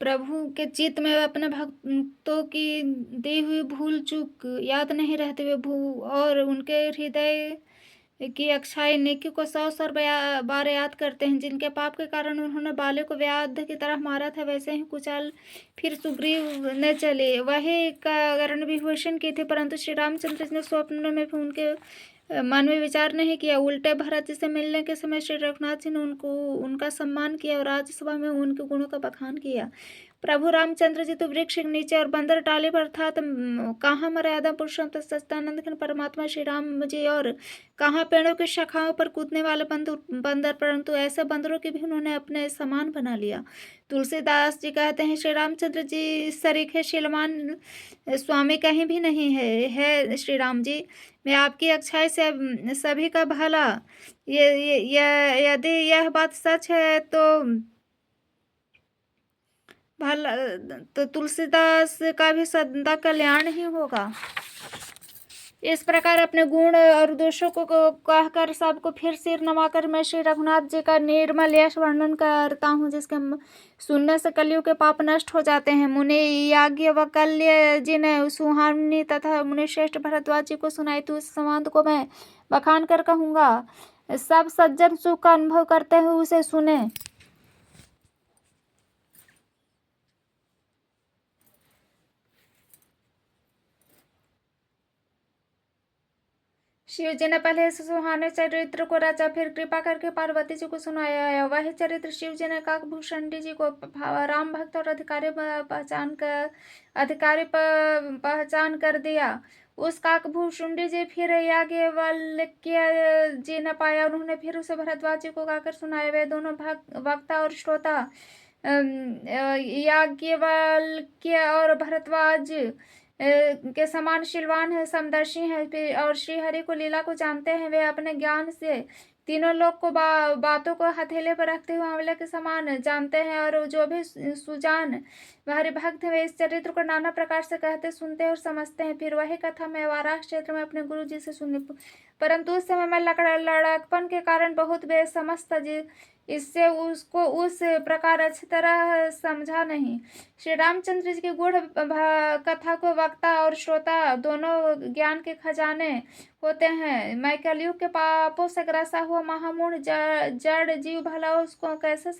प्रभु के चित्त में अपने भक्तों की दी हुई भूल चूक याद नहीं रहते हुए भू और उनके हृदय की अक्षय नेकी को 100 बार याद करते हैं। जिनके पाप के कारण उन्होंने बाले को व्याध की तरह मारा था, वैसे ही कुचाल फिर सुग्रीव ने चले वही कारण विभूषण की थी, परंतु श्री रामचंद्र ने स्वप्न में भी उनके मन में विचार नहीं किया। उल्टे भरत जी से मिलने के समय श्री रघुनाथ जी ने उनका सम्मान किया और राज्यसभा में उनके गुणों का बखान किया। प्रभु रामचंद्र जी तो वृक्ष के नीचे और बंदर टाले पर अर्थात कहाँ मर्यादा पुरुषोत्तम सच्चिदानंद घन परमात्मा श्री राम जी और कहाँ पेड़ों की शाखाओं पर कूदने वाले बंदर, परंतु ऐसे बंदरों की भी उन्होंने अपने समान बना लिया। तुलसीदास जी कहते हैं श्री रामचंद्र जी सरीखे शीलवान स्वामी कहीं भी नहीं है श्री राम जी, मैं आपकी अच्छाई से सभी का भला, यदि यह बात सच है तो भला तो तुलसीदास का भी सदा कल्याण ही होगा। इस प्रकार अपने गुण और दोषों को कहकर सबको फिर सिर नवाकर मैं श्री रघुनाथ जी का निर्मल यश वर्णन करता हूँ, जिसके सुनने से कलियुग के पाप नष्ट हो जाते हैं। मुनि याज्ञवल्क्य जी ने सुहामनी तथा मुनि श्रेष्ठ भरद्वाज जी को सुनाई, तो उस संवाद को मैं बखान कर कहूँगा। सब सज्जन सुख का अनुभव करते हुए उसे सुने। शिव जी ने पहले इस सुहाने चरित्र को रचा, फिर कृपा करके पार्वती जी को सुनाया। वही चरित्र शिव जी ने काकभूषणी जी को राम भक्त और अधिकारी पहचान कर दिया। उस काकभूषुंडी जी फिर याज्ञवल्क्य जी ने पाया, उन्होंने फिर उसे भरद्वाज जी को गाकर सुनाया। वे दोनों वक्ता और श्रोता याज्ञवल्क्य और भरद्वाज के समान शीलवान है, समदर्शी है और श्री हरि को लीला को जानते हैं। वे अपने ज्ञान से तीनों लोग को बातों को हथेले पर रखते हुए आंवले के समान जानते हैं, और जो भी सुजान हरि भक्त वे इस चरित्र को नाना प्रकार से कहते, सुनते और समझते हैं। फिर वही कथा मैं वाराह क्षेत्र में अपने गुरु जी से सुनी, परंतु उस समय मैं लड़कपन के कारण बहुत बेसमझ था, इससे उसको उस प्रकार अच्छी तरह समझा नहीं। श्री रामचंद्र जी की गूढ़ कथा को वक्ता और श्रोता दोनों ज्ञान के खजाने होते हैं। मैं कलयुग के पापों से ग्रसा हुआ महामूढ़ जड़ जीव भला उसको कैसे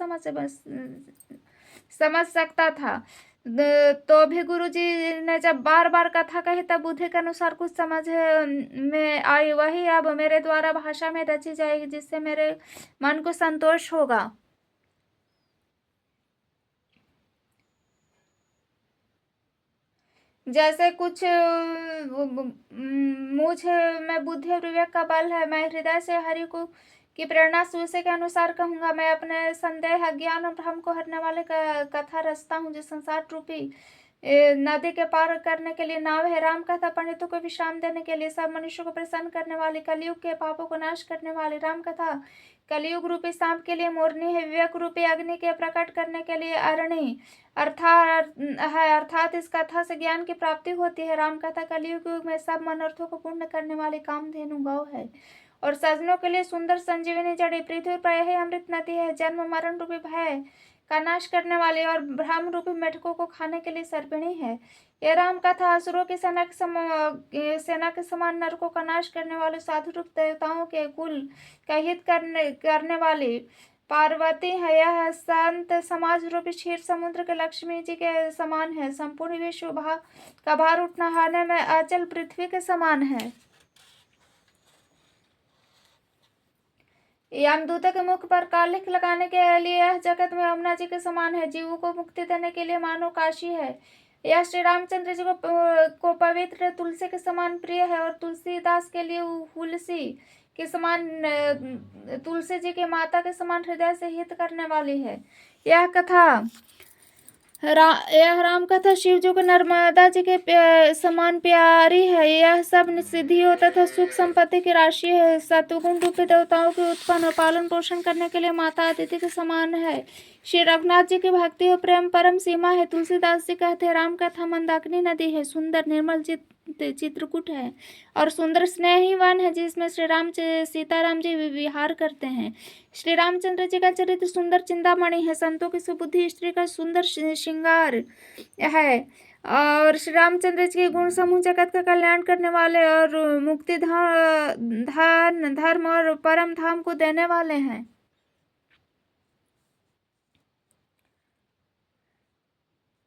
समझ सकता था। तो भी गुरु जी ने जब बार बार कथा कही तब बुद्धि के अनुसार कुछ समझ में आई, वही अब मेरे द्वारा भाषा में रची जाएगी, जिससे मेरे मन को संतोष होगा। जैसे कुछ मुझ में बुद्धि और विवेक का बल है, मैं हृदय से हरि को की प्रेरणा से उसे के अनुसार कहूंगा। मैं अपने संदेह अज्ञान और भ्रम को हरने वाले कथा रचता हूँ, जो संसार रूपी नदी के पार करने के लिए नाव है। राम कथा पंडितों को विश्राम देने के लिए, सब मनुष्यों को प्रसन्न करने वाली, कलयुग के पापों को नाश करने वाली राम कथा कलयुग रूपी सांप के लिए मोरनी है, विवेक रूपी अग्नि के प्रकट करने के लिए अरणी अर्थात इस कथा से ज्ञान की प्राप्ति होती है। राम कथा कलयुग में सब मनर्थों को पूर्ण करने वाली कामधेनु गौ है, और सजनों के लिए सुंदर संजीवनी जड़ी। पृथ्वी पर यही अमृत नदी है, जन्म मरण रूपी भय का नाश करने वाली, और भ्रम रूपी मेढकों को खाने के लिए सर्पिणी है। यह राम कथा असुरों की सेना के समान नरकों का नाश करने वाले, साधु रूप देवताओं के कुल का हित करने वाली पार्वती है। यह संत समाज रूपी क्षीर समुद्र के लक्ष्मी जी के समान है। संपूर्ण विश्व का भार उठाने में अचल पृथ्वी के समान है। यमदूतों के मुख पर कालिख लगाने के लिए यह जगत में यमुना जी के समान है। जीवों को मुक्ति देने के लिए मानो काशी है। यह श्री रामचंद्र जी को पवित्र तुलसी के समान प्रिय है, और तुलसीदास के लिए तुलसी के समान तुलसी जी के माता के समान हृदय से हित करने वाली है। यह कथा यह राम कथा शिव जी को नर्मदा जी के समान प्यारी है। यह सब सिद्धियों तथा सुख संपत्ति की राशि है। सतुगुण रूपी देवताओं के उत्पन्न और पालन पोषण करने के लिए माता अदिति के समान है। श्री रघुनाथ जी की भक्ति और प्रेम परम सीमा है। तुलसीदास जी कहते हैं, राम कथा मंदाकिनी नदी है, सुंदर निर्मल चित्रकूट है और सुंदर स्नेहीवन है, जिसमें सीताराम जी विहार करते हैं। श्री रामचंद्र जी का चरित्र सुंदर चिंतामणि है, संतों की सुबुद्धि स्त्री का सुंदर श्रृंगार है। और श्री रामचंद्र जी के गुण समूह जगत का कल्याण करने वाले और मुक्ति धन धर्म और परम धाम को देने वाले हैं।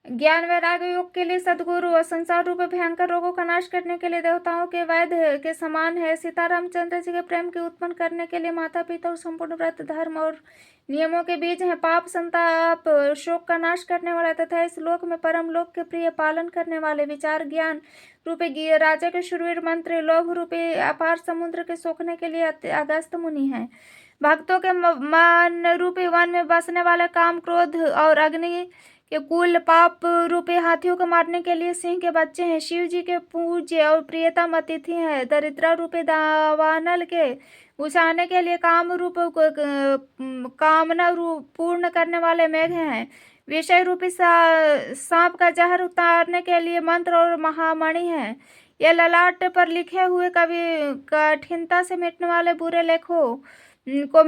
ज्ञान वैराग्य योग के लिए सदगुरु और संसार रूप भयंकर रोगों का नाश करने के लिए देवताओं के वैद्य के समान है। सीतारामचंद्र जी के प्रेम के उत्पन्न करने के लिए माता पिता और संपूर्ण व्रत धर्म और नियमों के बीच है। पाप संताप शोक का नाश करने वाला तथा इस लोक में परम लोक के प्रिय पालन करने वाले विचार ज्ञान रूपी राजा के शूरवीर मंत्री लोभ रूपी अपार समुद्र के सोखने के लिए अगस्त मुनि है। भक्तों के मन रूपी वन में बसने वाले काम क्रोध और अग्नि के कुल पाप रूपी हाथियों को मारने के लिए सिंह के बच्चे हैं। शिव जी के पूज्य और प्रियतम अतिथि हैं। दरिद्र रूपी दावानल के बुझाने के लिए काम रूप कामना रूप पूर्ण करने वाले मेघ हैं। विषय रूपी सांप का जहर उतारने के लिए मंत्र और महामणि है। ये ललाट पर लिखे हुए कभी कठिनता से मिटने वाले बुरे लेखों को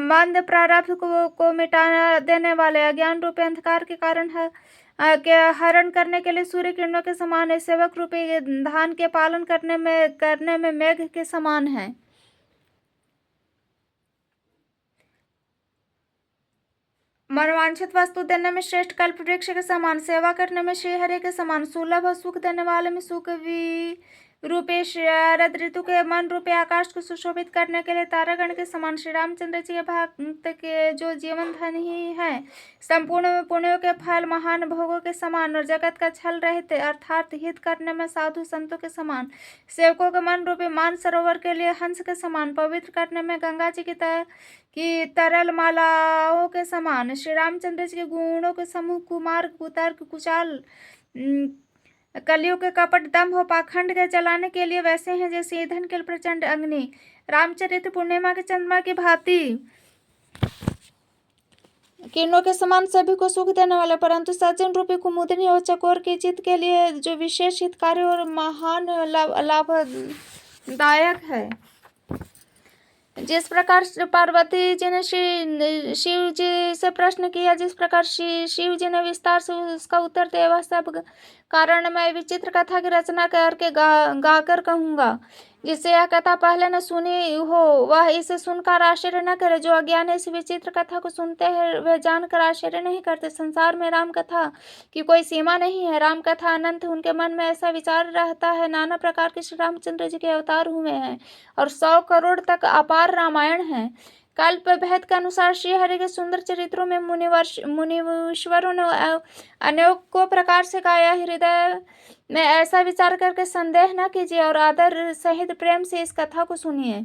मंद प्रारब्ध को मिटा देने वाले अज्ञान रूपी अंधकार के कारण है के हरण करने के लिए सूर्य किरणों के समान है। सेवक रूपी धान के पालन करने में मेघ के समान है। मनवांछित वस्तु देने में श्रेष्ठ कल्प वृक्ष के समान, सेवा करने में श्रीहरि के समान, सुलभ और सुख देने वाले में सुख रूपे शरद ऋतु के मन रूपे आकाश को सुशोभित करने के लिए तारागण के समान श्री रामचंद्र जी के भक्त के जो जीवन धन ही है, संपूर्ण पुण्यों के फल महान भोगों के समान और जगत का छल रहित अर्थात हित करने में साधु संतों के समान, सेवकों के मन रूपे मान सरोवर के लिए हंस के समान, पवित्र करने में गंगा जी की तरल मालाओं के समान, श्री रामचंद्र जी के गुणों के समूह कुमार्ग कुतर्क कुचाल कलियुग के कपट दम्भ और पाखंड के जलाने के लिए वैसे हैं जैसे ईंधन के प्रचंड अग्नि। रामचरित्र पूर्णिमा के चंद्रमा की भांति किरणों के समान सभी को सुख देने वाले, परंतु सज्जन रूपी कुमुदनी और चकोर की जीत के लिए जो विशेष हितकारी और महान लाभदायक है। जिस प्रकार पार्वती जी ने शिव जी से प्रश्न किया, जिस प्रकार शिव जी ने विस्तार से उसका उत्तर दिया, वह सब कारण मैं विचित्र कथा की रचना करके गाकर कहूँगा। जिससे यह कथा पहले न सुनी हो वह इसे सुनकर आश्चर्य न करे। जो अज्ञान इस विचित्र कथा को सुनते हैं वे जानकर आश्चर्य नहीं करते। संसार में राम कथा की कोई सीमा नहीं है, राम कथा अनंत। उनके मन में ऐसा विचार रहता है नाना प्रकार के श्री रामचंद्र जी के अवतार हुए हैं और 100 करोड़ तक अपार रामायण है। कल्प भेद के अनुसार श्रीहरि के सुंदर चरित्रों में मुनीश्वरों ने अनेकों प्रकार से गाया। हृदय में ऐसा विचार करके संदेह न कीजिए और आदर सहित प्रेम से इस कथा को सुनिए।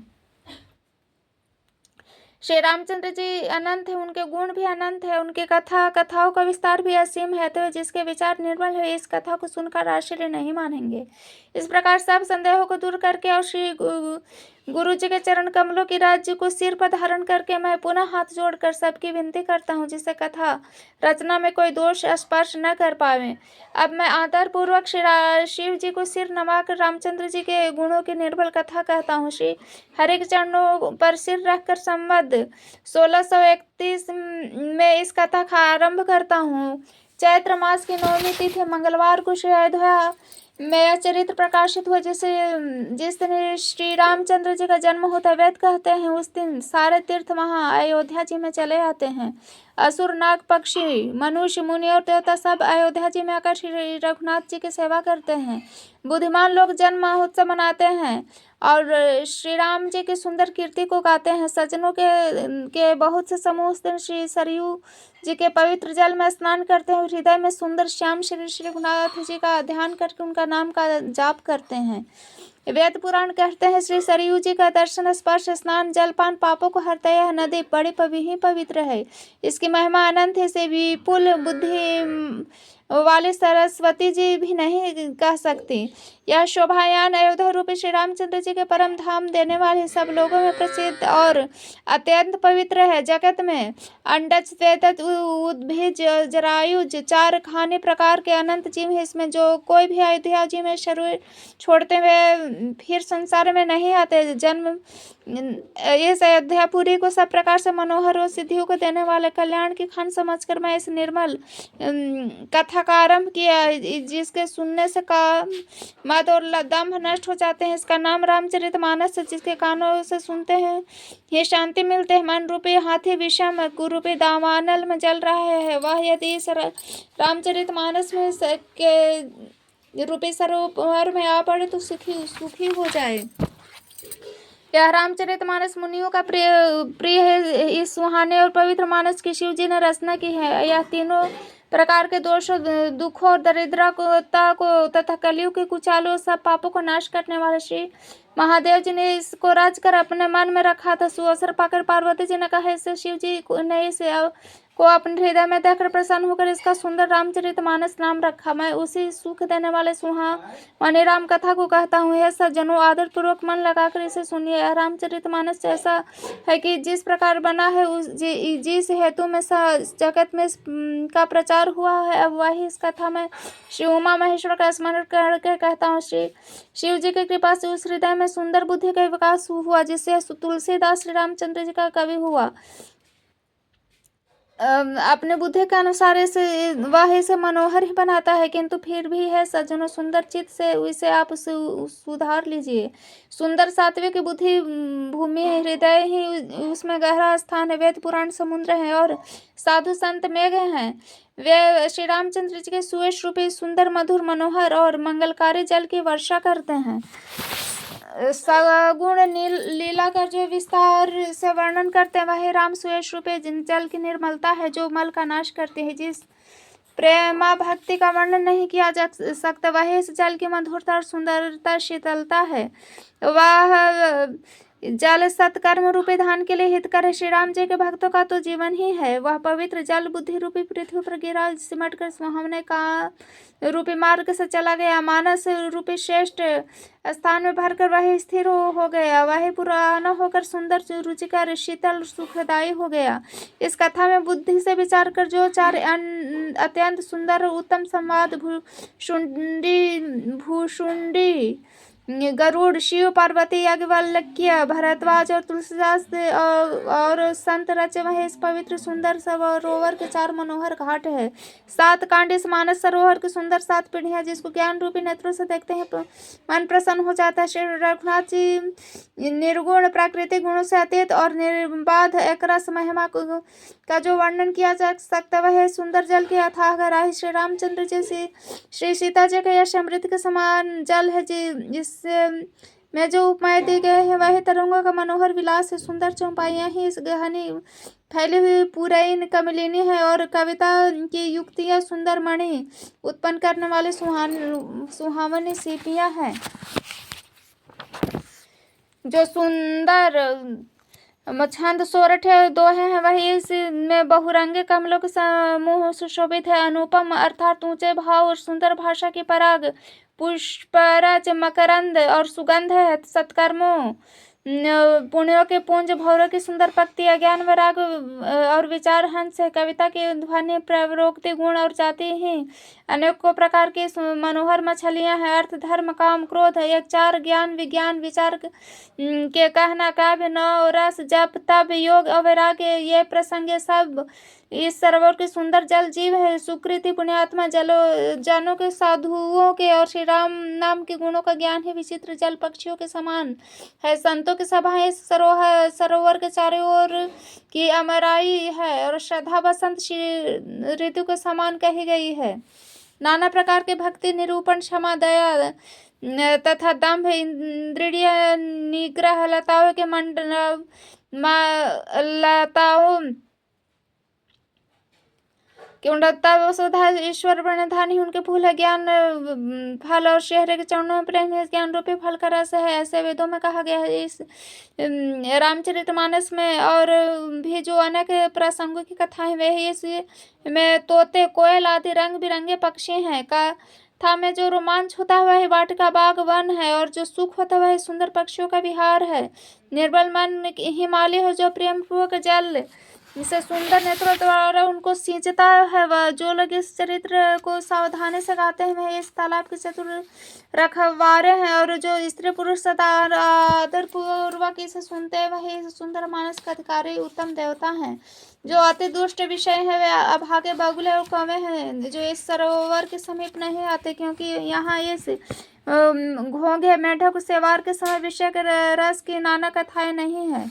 श्री रामचंद्र जी अनंत है, उनके गुण भी अनंत है, उनकी कथाओं का विस्तार भी असीम है। तो जिसके विचार निर्मल है इस कथा को सुनकर आश्चर्य नहीं मानेंगे। इस प्रकार सब संदेहों को दूर करके और श्री गुरु जी के चरण कमलों की राज्य को सिर पर धारण करके मैं पुनः हाथ जोड़कर सबकी विनती करता हूँ जिससे कथा रचना में कोई दोष स्पर्श न कर पावे। अब मैं आदर पूर्वक श्री शिव जी को सिर नवाकर रामचंद्र जी के गुणों की निर्बल कथा कहता हूँ। श्री हरि के चरणों पर सिर रखकर संवत 1631 में इस कथा का आरंभ करता हूँ। चैत्र मास की 9वीं तिथि मंगलवार को श्री अयोध्या में यह चरित्र प्रकाशित हुआ। जिस दिन श्री रामचंद्र जी का जन्म होता है, वेद कहते हैं उस दिन सारे तीर्थ वहाँ अयोध्या जी में चले आते हैं। असुर नाग पक्षी मनुष्य मुनि और देवता सब अयोध्या जी में आकर श्री रघुनाथ जी की सेवा करते हैं। बुद्धिमान लोग जन्म महोत्सव मनाते हैं और श्री राम जी की सुंदर कीर्ति को गाते हैं। सज्जनों के बहुत से समूह उस दिन श्री सरयू जी के पवित्र जल में स्नान करते हैं। हृदय में सुंदर श्याम श्री रघुनाथ जी का ध्यान करके उनका नाम का जाप करते हैं। वेद पुराण कहते हैं श्री सरयू जी का दर्शन स्पर्श स्नान जलपान पापों को हरता है। यह नदी बड़ी पवित्र है, इसकी महिमा अनंत है। से विपुल बुद्धि वाली सरस्वती जी भी नहीं कह सकती। यह शोभायान अयोध्या रूपी श्री रामचंद्र जी के परम धाम देने वाले सब लोगों में प्रसिद्ध और अत्यंत पवित्र है। जगत में अंडज त्वेतज उद्भिज जरायुज चार खाने प्रकार के अनंत जीव है। इसमें जो कोई भी अयोध्या जी में शरीर छोड़ते हुए फिर संसार में नहीं आते। जन्म इस अयोध्यापुरी को सब प्रकार से मनोहर और सिद्धियों को देने वाले कल्याण की खान समझकर मैं इस निर्मल कथा का आरंभ किया, जिसके सुनने से का मद और दंभ नष्ट हो जाते हैं। इसका नाम रामचरितमानस है। जिसके कानों से सुनते हैं ये शांति मिलते हैं। मन रूपी हाथी विषम कुरूपी दावानल में जल रहा है, वह यदि इस रामचरितमानस में के रूपी सरोवर में आ पड़े तो सुखी हो जाए। यह रामचरितमानस मुनियों का प्रिय है। इस सुहाने और पवित्र मानस की शिव जी ने रचना की है। यह तीनों प्रकार के दोषों, दुखों और दरिद्रता को तथा कलियुग के कुचालों सब पापों को नाश करने वाले श्री महादेव जी ने इसको रच कर अपने मन में रखा था। सुअवसर पाकर पार्वती जी ने कहा, इससे शिव जी ने इसे को अपने हृदय में देखकर प्रसन्न होकर इसका सुंदर रामचरितमानस नाम रखा। मैं उसी सुख देने वाले सुहावनी राम कथा को कहता हूँ। यह सज्जनों आदर पूर्वक मन लगाकर इसे सुनिए। यह रामचरितमानस ऐसा है कि जिस प्रकार बना है जिस हेतु में जगत में का प्रचार हुआ है, अब वही इस कथा में श्री उमा महेश्वर का स्मरण करके कहता हूँ। श्री शिव जी की कृपा से उस हृदय में सुंदर बुद्धि का विकास हुआ, जिससे तुलसीदास श्री रामचंद्र जी का कवि हुआ। अपने बुद्धि के अनुसार इसे मनोहर ही बनाता है, किंतु फिर भी है सज्जनों सुंदर चित्त से इसे आप सुधार लीजिए। सुंदर सात्विक बुद्धि भूमि है, हृदय ही उसमें गहरा स्थान है। वेद पुराण समुद्र है और साधु संत मेघ हैं। वे श्री रामचंद्र जी के सुयश रूपी सुंदर मधुर मनोहर और मंगलकारी जल की वर्षा करते हैं। सगुण लीला कर जो विस्तार से वर्णन करते हैं, वही राम सुयश रूपे जल की निर्मलता है जो मल का नाश करती है। जिस प्रेमा भक्ति का वर्णन नहीं किया जा सकता, वही इस जल की मधुरता और सुंदरता शीतलता है। वह जल सत्कर्म रूपी धान के लिए हितकर है। श्री राम जी के भक्तों का तो जीवन ही है। वह पवित्र जल बुद्धि रूपी पृथ्वी पर गिरा, सिमट कर सुहावने का रूपी मार्ग से चला गया। मानस रूपी श्रेष्ठ स्थान में भरकर वही स्थिर हो गया। वही पुराना होकर सुंदर रुचिकर शीतल सुखदायी हो गया। इस कथा में बुद्धि से विचार कर जो चार अत्यंत सुंदर उत्तम संवाद भूषुंडी गरुड़, शिव, पार्वती, याज्ञवल्क्य, भरद्वाज और तुलसीदास और संत रचे वह इस पवित्र सुंदर सरोवर के चार मनोहर घाट है। 7 कांड इस मानस सरोवर की सुंदर 7 पीढ़ियां, जिसको ज्ञान रूपी नेत्रों से देखते हैं मन प्रसन्न हो जाता है। श्री रघुनाथ जी निर्गुण प्राकृतिक गुणों से अतीत और निर्बाध एक रस महिमा का जो वर्णन किया जा सकता वह सुंदर जल की अथाह गहराई। श्री रामचंद्र जी से श्री सीता जी का यश अमृत के समान जल है, जिससे में जो उपमाएं दी गए हैं वही तरंगों का मनोहर विलास है। सुंदर चौपाइयां ही इस गहनी फैली हुई पुरैन कमलिनी है और कविता की युक्तियां सुंदर मणि उत्पन्न करने वाली सुहावनी सीपियां हैं। जो सुंदर छंद सोरठ दोहे हैं वही इसमें बहुरंगे कमलों के समूह सुशोभित है। अनुपम अर्थात ऊंचे भाव और सुंदर भाषा की पराग पुष्पराज मकरंद और सुगंध है। सत्कर्मों पुण्यों के पुंज भौरों की सुंदर पक्ति अज्ञान वैराग और विचार हंस है। कविता की ध्वनि प्रवरोक्ति गुण और जाति ही अनेकों प्रकार की मनोहर मछलियां हैं। अर्थ धर्म काम क्रोध एक 4 ज्ञान विज्ञान विचार के कहना काव्य 9 रस जप तप योग और वैराग्य ये प्रसंग सब इस सरोवर की सुंदर जल जीव है। सुकृति पुण्यात्मा जनों के साधुओं के और श्री राम नाम के गुणों का ज्ञान ही विचित्र जल पक्षियों के समान है। संतों की सभाएं इस सरोवर के चारों ओर की अमराई है और श्रद्धा बसंत ऋतु के समान कही गई है। नाना प्रकार के भक्ति निरूपण क्षमा दया तथा दंभ इंद्रिय निग्रह लताओं के लताओं कि उन्नतता वसुधा ईश्वर प्रणिधान ही उनके फूल है। ज्ञान फल और श्रीहरि के चरणों में प्रेम है ज्ञान रूपी फल का रस है, ऐसे वेदों में कहा गया है। इस रामचरितमानस में और भी जो अनेक प्रसंगों की कथाएं वे ही इसमें तोते कोयल आदि रंग बिरंगे पक्षी हैं। कथा में जो रोमांच होता है वह वाटिका बाग वन है, और जो सुख होता है वह सुंदर पक्षियों का विहार है। निर्बल मन हिमालय हो जो प्रेम पूर्वक जल इसे सुंदर नेत्रों द्वारा उनको सींचता है। वह जो लोग इस चरित्र को सावधानी से गाते हैं वह इस तालाब के चतुर रखवारे हैं, और जो स्त्री पुरुष सदा आदर पूर्वक इसे सुनते हैं वही इस सुंदर मानस का अधिकारी उत्तम देवता हैं। जो अति दुष्ट विषय है वे अभागे बगुले और कौवे हैं, जो इस सरोवर के समीप नहीं आते, क्योंकि यहाँ इस घोंघे मेढक सेवार के समय विषय के रस की नाना कथाएं नहीं है।